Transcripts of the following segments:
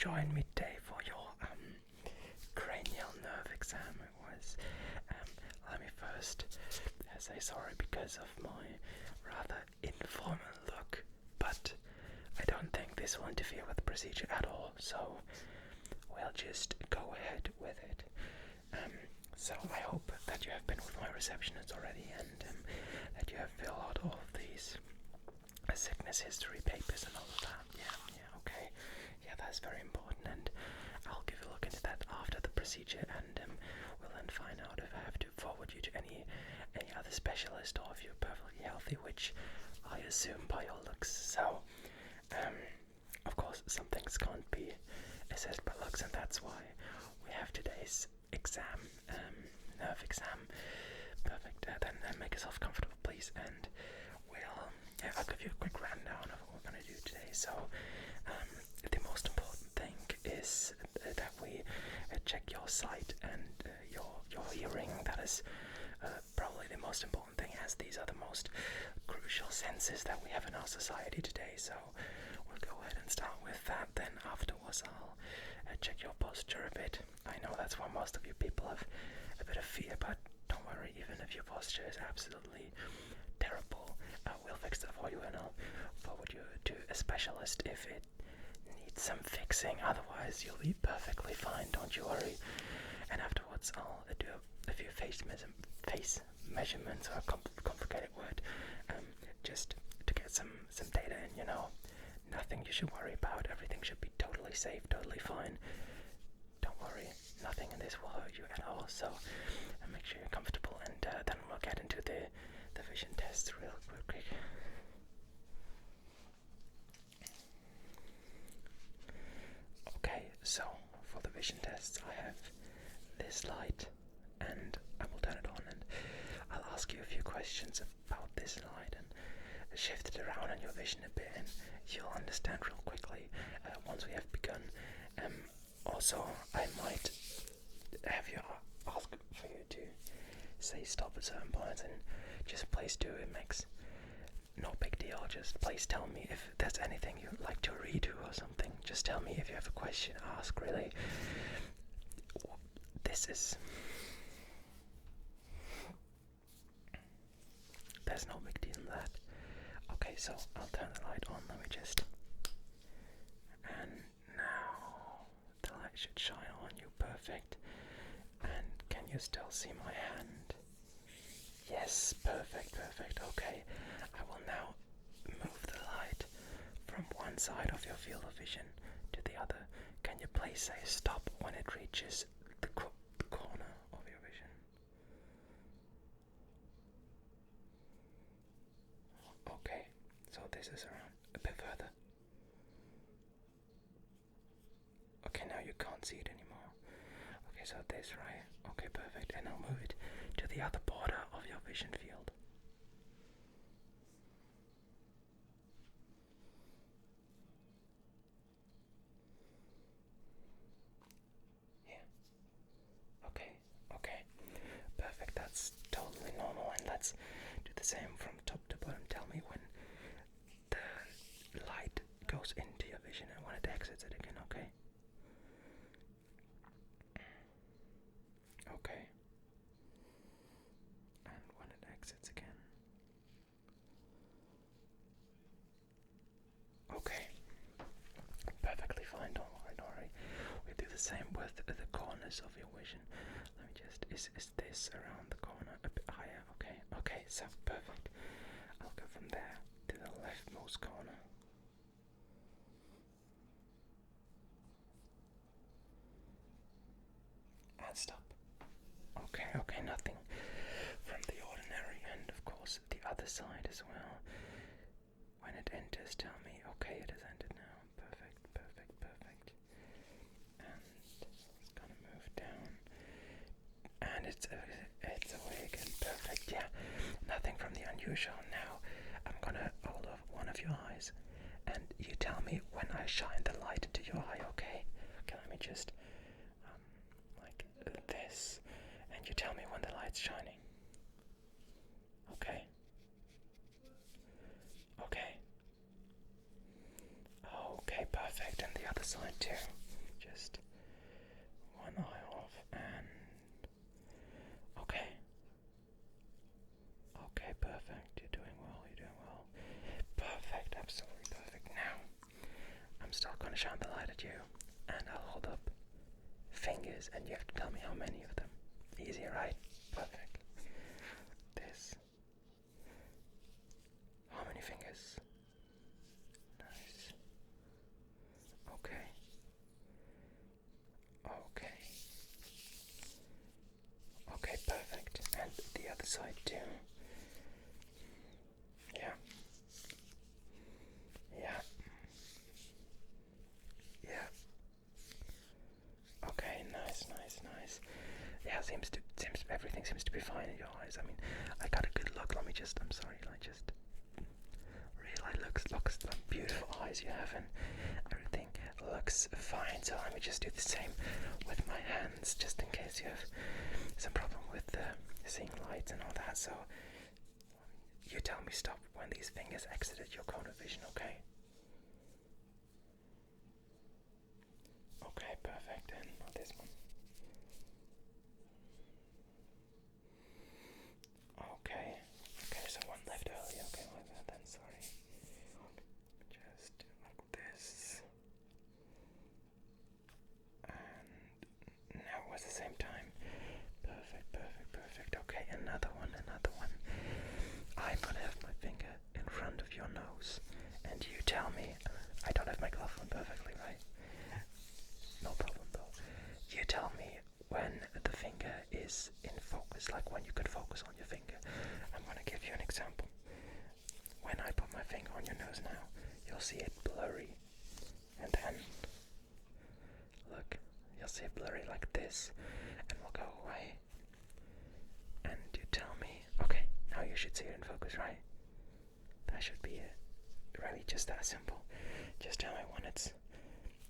join me today for your cranial nerve exam. It was. Let me first say sorry because of my rather informal look, but I don't think this will interfere with the procedure at all, so we'll just go ahead with it. So I hope that you have been with my receptionist already and that you have filled out all of these sickness history papers and all of that. Yeah, okay. Yeah, that's very important, and I'll give a look into that after the procedure, and we'll then find out if I have to forward you to any other specialist or if you're perfectly healthy, which I assume by your looks. So, of course, some things can't be assessed by looks, and that's why we have today's exam, nerve exam. Perfect. Then make yourself comfortable, please, and I'll give you a quick rundown of what we're going to do today. So, the most important thing is that we check your sight and your hearing. That is probably the most important thing, as these are the most crucial senses that we have in our society today. So, we'll go ahead and start with that. Then afterwards, I'll check your posture a bit. I know that's why most of you people have a bit of fear, but don't worry, even if your posture is absolutely terrible, we'll fix that for you, and I'll forward you to a specialist if it needs some fixing. Otherwise, you'll be perfectly fine, don't you worry. And afterwards, I'll do a few face measurements, or a complicated word, just to get some data in, Nothing you should worry about. Everything should be totally safe, totally fine. Don't worry, nothing in this will hurt you at all. So make sure you're comfortable, and then we'll get into the vision tests real quick. Okay, so for the vision tests, I have this light, and I will turn it on, and I'll ask you a few questions about this light and shift it around in your vision a bit, and you'll understand real quickly once we have begun. Also, I might have you ask for you to say stop at certain points, and just please do. It makes no big deal. Just please tell me if there's anything you'd like to redo or something. Just tell me if you have a question. Ask, really. There's no big deal in that. Okay, so I'll turn the light on. Let me just. And now the light should shine on you. Perfect. And can you still see my hand? Yes, perfect. Okay, I will now move the light from one side of your field of vision to the other. Can you please say stop when it reaches the corner of your vision? Okay, so this is around a bit further. Okay, now you can't see it anymore. Okay, so this, right? Okay, perfect. And I'll move it to the other border of your vision field. Here. Okay. Perfect. That's totally normal. And let's do the same from top to bottom. Tell me when the light goes into your vision and when it exits it again, okay? Okay. And when it exits again. Okay. Perfectly fine, don't worry. We do the same with the corners of your vision. Let me just, is this around the corner a bit higher? Okay, so perfect. I'll go from there to the leftmost corner. And stop. Okay, nothing from the ordinary, and of course the other side as well. When it enters, tell me, okay, it has entered now. Perfect. And it's gonna move down, and it's away again. Perfect. Yeah, nothing from the unusual. Now I'm gonna hold off one of your eyes, and you tell me when I shine the light into your eye. Okay, let me just like this, and you tell me when the light's shining. Okay. Okay, perfect. And the other side too. just one eye off and okay. Okay, perfect. You're doing well. You're doing well. Perfect. Absolutely perfect. Now, I'm still going to shine the light at you, and I'll hold up fingers, and you have to tell me how many of them. Easy, right? Perfect. This. How many fingers? Nice. Okay. Okay. Okay, perfect. And the other side too. Yeah. Yeah. Yeah. Okay, nice. Yeah, everything seems to be fine in your eyes. I mean, I got a good look. I'm sorry, really looks beautiful eyes you have, and everything looks fine. So let me just do the same with my hands, just in case you have some problem with seeing lights and all that. So you tell me stop when these fingers exited your cone of vision, okay? Okay, perfect. And this one. Okay, so one left early. Okay, my bad then, sorry. Just like this. And now it was the same time. Perfect. Okay, another one. I'm gonna have my finger in front of your nose, and you tell me. I don't have my glove on perfectly, right? No problem though. You tell me when the finger is in focus, like when you can focus on your finger. I'm gonna give you an example. When I put my finger on your nose now, you'll see it blurry, and then look, you'll see it blurry like this, and we'll go away. And you tell me, okay, now you should see it in focus, right? That should be it. Really, just that simple. Just tell me when it's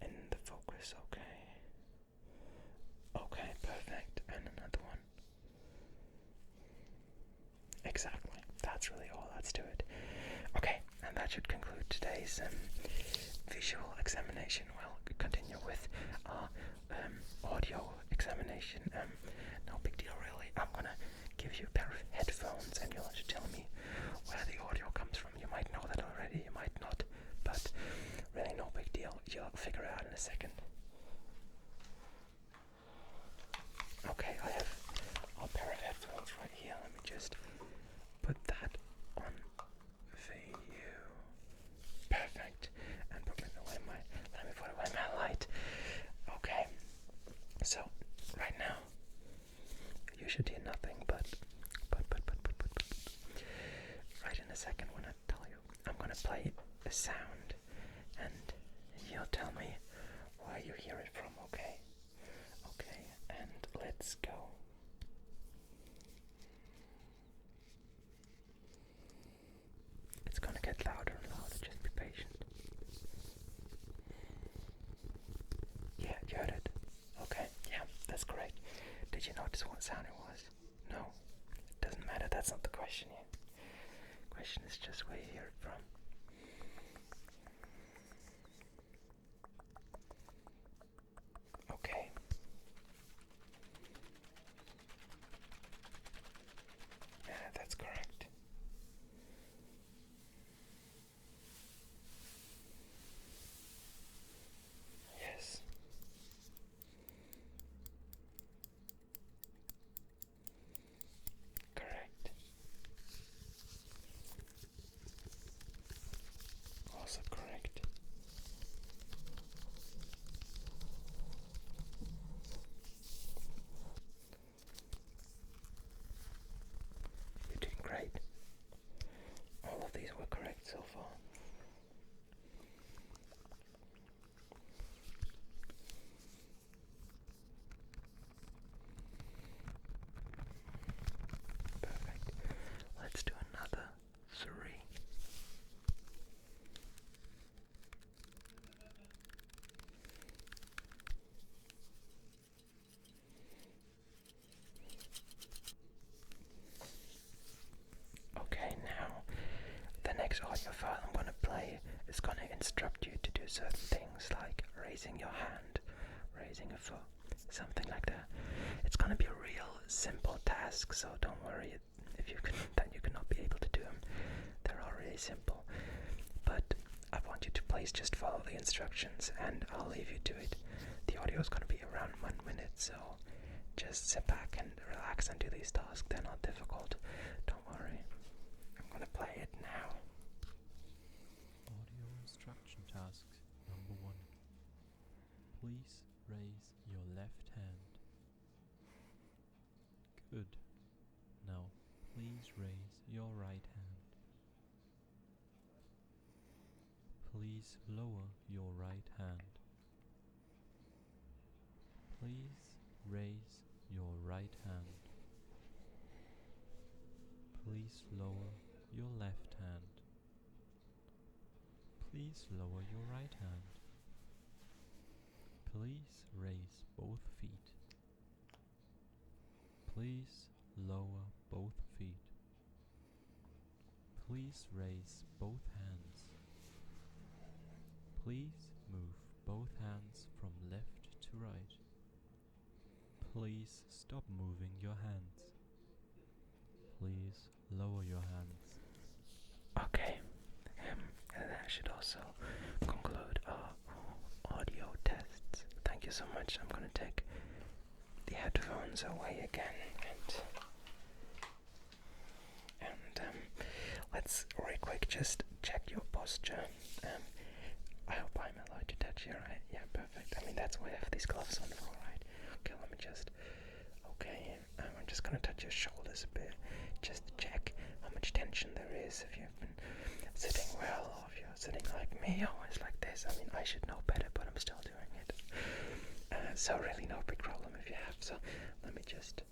in the focus, okay? Okay, perfect. And another one. Exactly. That's really all that's to it. Okay, and that should conclude today's visual examination. We'll continue with our audio examination. No big deal, really. I'm gonna give you a pair of headphones, and you'll have to tell me where the audio comes from. You might know that already, you might not, but really no big deal. You'll figure it out in a second. Okay, I have a pair of headphones right here. Let me just put that on for you. Perfect. And let me put away my light. Okay. So right now you should hear nothing but right in a second when I tell you, I'm gonna play a sound, and you'll tell me where you hear it from, okay? Okay, and let's go. It's gonna get louder and louder, just be patient. Yeah, you heard it? Okay, yeah, that's great. Did you notice what sound it was? No, it doesn't matter, that's not the question yet. The question is just where you hear it from. Okay. Yeah, that's correct. Yes. Correct. Also correct. You're doing great. All of these were correct so far. Perfect. Let's do another 3. Okay, now the next audio file I'm going to play is going to instruct you to do certain things like raising your hand, raising a foot, something like that. It's gonna be a real simple task, so don't worry if that you cannot be able to do them. They're all really simple. But I want you to please just follow the instructions, and I'll leave you to it. The audio is gonna be around 1 minute, so just sit back and relax and do these tasks. They're not difficult. Don't worry. I'm gonna play it now. Audio instruction task number 1. Please raise your left hand. Good. Now, please raise your right hand. Please lower your right hand. Please raise your right hand. Please lower your left hand. Please lower your right hand. Please raise both feet. Please lower both feet. Please raise both hands. Please move both hands from left to right. Please stop moving your hands. Please lower your hands. Okay, and that should also conclude our audio tests. Thank you so much. I'm gonna take the headphones away again, and let's really quick just check your posture. I hope I'm allowed to touch you, right? Yeah, perfect. I mean, that's why I have these gloves on for, right? Okay, let me just... Okay, I'm just gonna touch your shoulders a bit, just to check how much tension there is, if you've been sitting well, or if you're sitting like me, always like this. I mean, I should know better, but I'm still doing it. So really no big problem if you have, so let me just...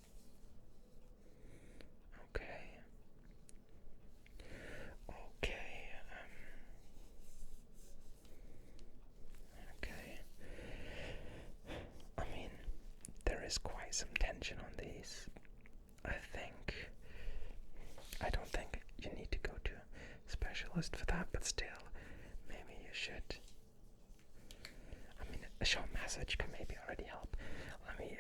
Okay. I mean, there is quite some tension on these. I don't think you need to go to a specialist for that, but still, maybe you should. I mean, a short massage can maybe already help. Let me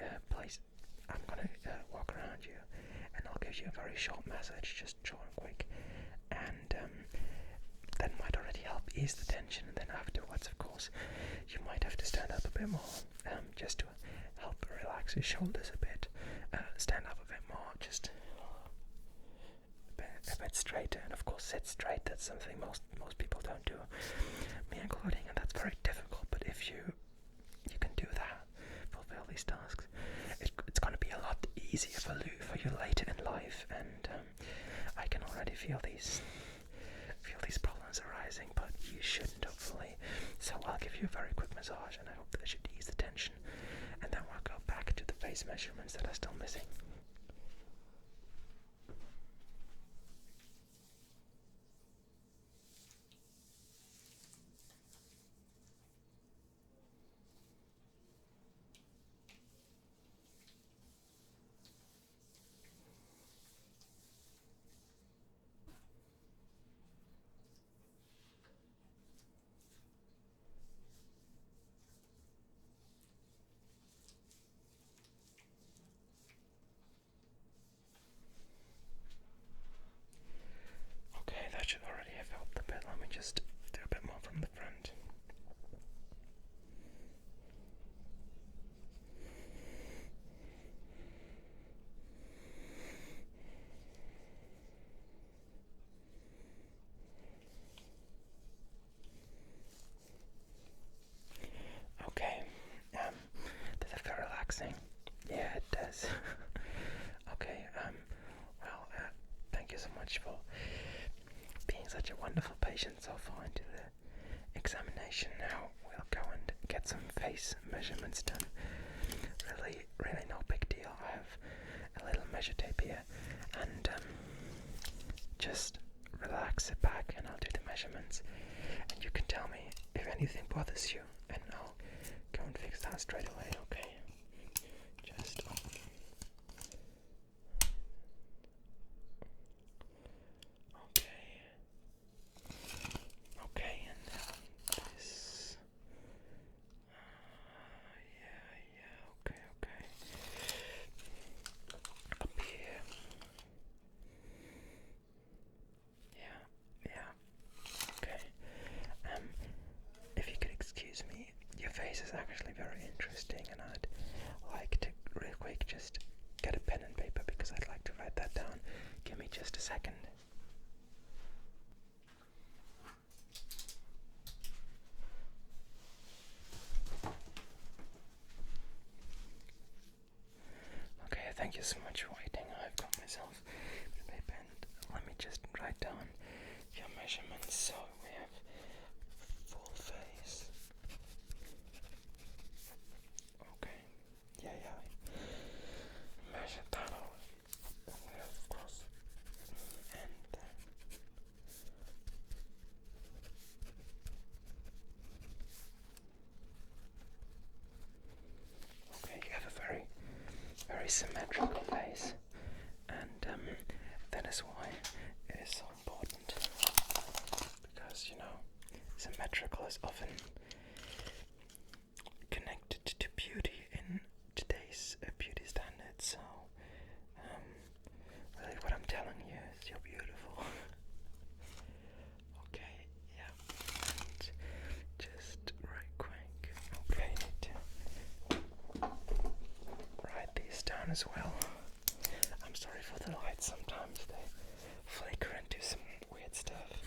I'm gonna walk around you, and I'll give you a very short massage, just short and quick, and that might already help ease the tension. And then afterwards, of course, you might have to stand up a bit more, just to help relax your shoulders a bit. Stand up a bit more, just a bit straighter, and of course sit straight. That's something most people don't do, me including, and that's very difficult. But if you can do that, fulfill these tasks, it's going to be a lot easier for you later in life. And I can already feel these problems arising, but you shouldn't, hopefully. So I'll give you a very quick massage, and I hope that should ease the tension, and then we'll go back to the face measurements that are still missing. That should already have helped a bit. Let me just do a bit more from the front. Okay, does it feel relaxing? Yeah, it does. Okay, well, thank you so much for being such a wonderful patient so far into the examination. Now we'll go and get some face measurements done. Really no big deal. I have a little measure tape here, and just relax, sit back, and I'll do the measurements, and you can tell me if anything bothers you, and I'll go and fix that straight away. Okay, just okay, and this, second. Okay, thank you so much for waiting. I've got myself a paper and let me just write down your measurements. So we have full face. Okay, yeah, I measured that all. Yeah, of course. And okay, you have a very symmetrical face, and that is why it is so important, because symmetrical is often connected to beauty in today's beauty standards. So really what I'm telling you is you're beautiful. Okay, yeah, and just right quick, okay, need to write these down as well. I'm sorry for the lights, sometimes they flicker and do some weird stuff.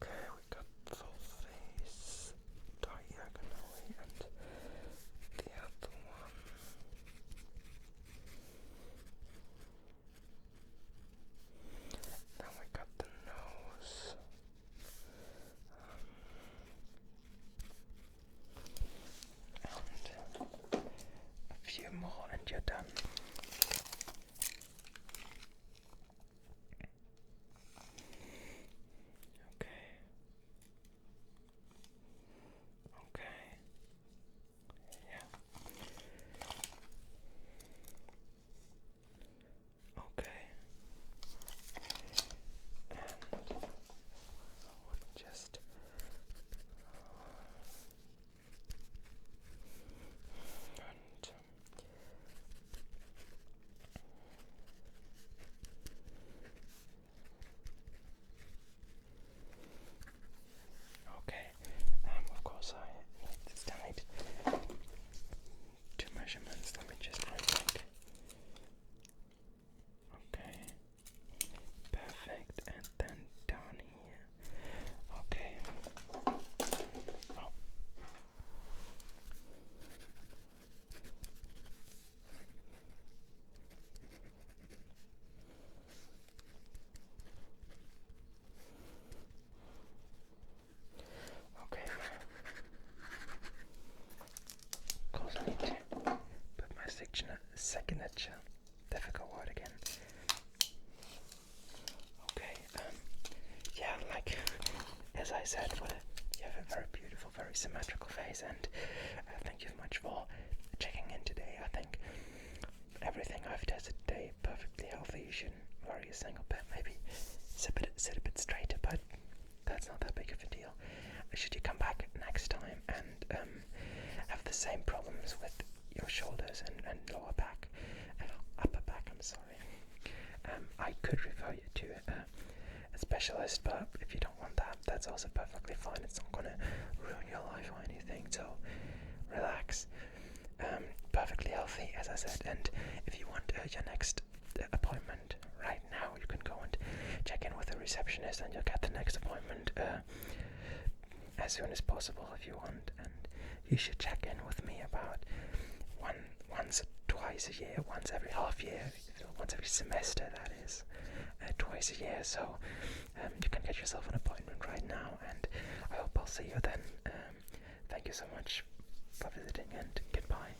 Okay, we got full face diagonally and the other one. Then we got the nose. And a few more and you're done. Okay, yeah. Okay. And just okay. Of course I still need 2 measurements. Let me just write back. Okay. Perfect. And then down here. Okay. Oh. Okay. Of course I need to put my signature. Difficult word again. Okay. Yeah, like as I said, you have a very beautiful, very symmetrical face, and thank you so much for checking in today. I think everything I've tested today perfectly healthy. You shouldn't worry a single bit. Maybe sit a bit straighter, but that's not that big of a deal. Should you come back next time and have the same problems with your shoulders and lower back, upper back, I'm sorry, I could refer you to a specialist, but if you don't want that, that's also perfectly fine. It's not going to ruin your life or anything, so relax. Perfectly healthy, as I said, and if you want your next appointment right now, you can go and check in with the receptionist and you'll get the next appointment as soon as possible if you want. And you should check in with me about once or twice a year, once every half year, once every semester, that is, twice a year. So you can get yourself an appointment right now, and I hope I'll see you then. Thank you so much for visiting, and goodbye.